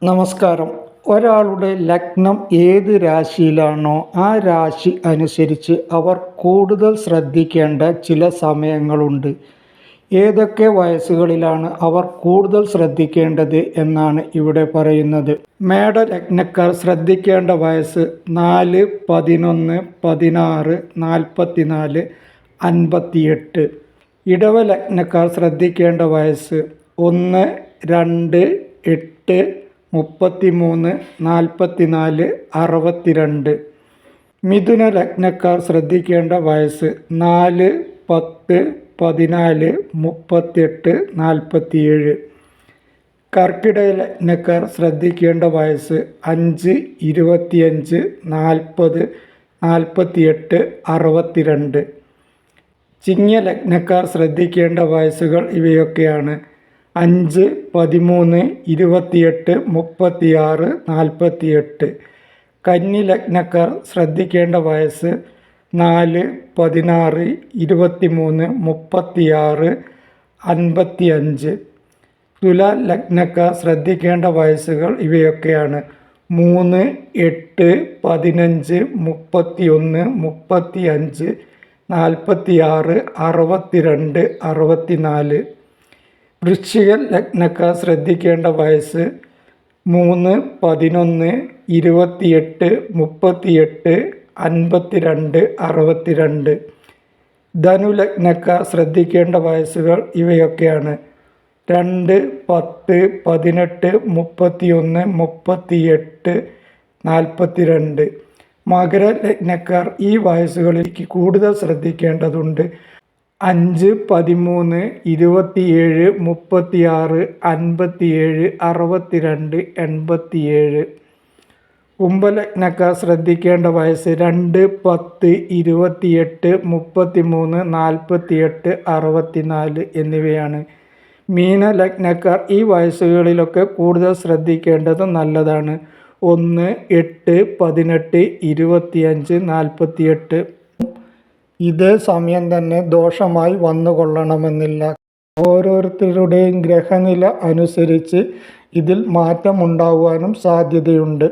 നമസ്കാരം. ഒരാളുടെ ലഗ്നം ഏത് രാശിയിലാണോ ആ രാശി അനുസരിച്ച് അവർ കൂടുതൽ ശ്രദ്ധിക്കേണ്ട ചില സമയങ്ങളുണ്ട്. ഏതൊക്കെ വയസ്സുകളിലാണ് അവർ കൂടുതൽ ശ്രദ്ധിക്കേണ്ടത് എന്നാണ് ഇവിടെ പറയുന്നത്. മേടലഗ്നക്കാർ ശ്രദ്ധിക്കേണ്ട വയസ്സ് 4, 11, 16, 44, 58. ഇടവലഗ്നക്കാർ ശ്രദ്ധിക്കേണ്ട വയസ്സ് 1, 2, 8, 33, 44, 62. മിഥുന ലഗ്നക്കാർ ശ്രദ്ധിക്കേണ്ട വയസ്സ് 4, 10, 14, 38, 47. കർക്കിടക ലഗ്നക്കാർ ശ്രദ്ധിക്കേണ്ട വയസ്സ് 5, 25, 40, 48, 62. ചിങ്ങ ലഗ്നക്കാർ ശ്രദ്ധിക്കേണ്ട വയസ്സുകൾ ഇവയൊക്കെയാണ്: 5, 13, 28, 36, 48. കന്നി ലഗ്നക്കാർ ശ്രദ്ധിക്കേണ്ട വയസ്സ് 4, 16, 23, 36, 55. തുലാ ലഗ്നക്കാർ ശ്രദ്ധിക്കേണ്ട വയസ്സുകൾ ഇവയൊക്കെയാണ്: 3, 8, 15, 31, 35, 46, 62, 64. വൃശ്ചിക ലഗ്നക്കാർ ശ്രദ്ധിക്കേണ്ട വയസ്സ് 3, 11, 28, 38, 52, 62. ധനു ലഗ്നക്കാർ ശ്രദ്ധിക്കേണ്ട വയസ്സുകൾ ഇവയൊക്കെയാണ്: 2, 10, 18, 31, 38, 42. മകര ലഗ്നക്കാർ ഈ വയസ്സുകളിലേക്ക് കൂടുതൽ ശ്രദ്ധിക്കേണ്ടതുണ്ട്: 5, 13, 27, 36, 57, 62, 87. കുംഭലഗ്നക്കാർ ശ്രദ്ധിക്കേണ്ട വയസ്സ് 2, 10, 28, 33, 48, 64 എന്നിവയാണ്. മീനലഗ്നക്കാർ ഈ വയസ്സുകളിലൊക്കെ കൂടുതൽ ശ്രദ്ധിക്കേണ്ടത് നല്ലതാണ്: 1, 8, 18, 25, 48. ഇതേ സമയം തന്നെ ദോഷമായി വന്നുകൊള്ളണമെന്നില്ല. ഓരോരുത്തരുടെയും ഗ്രഹനില അനുസരിച്ച് ഇതിൽ മാറ്റമുണ്ടാകുവാനും സാധ്യതയുണ്ട്.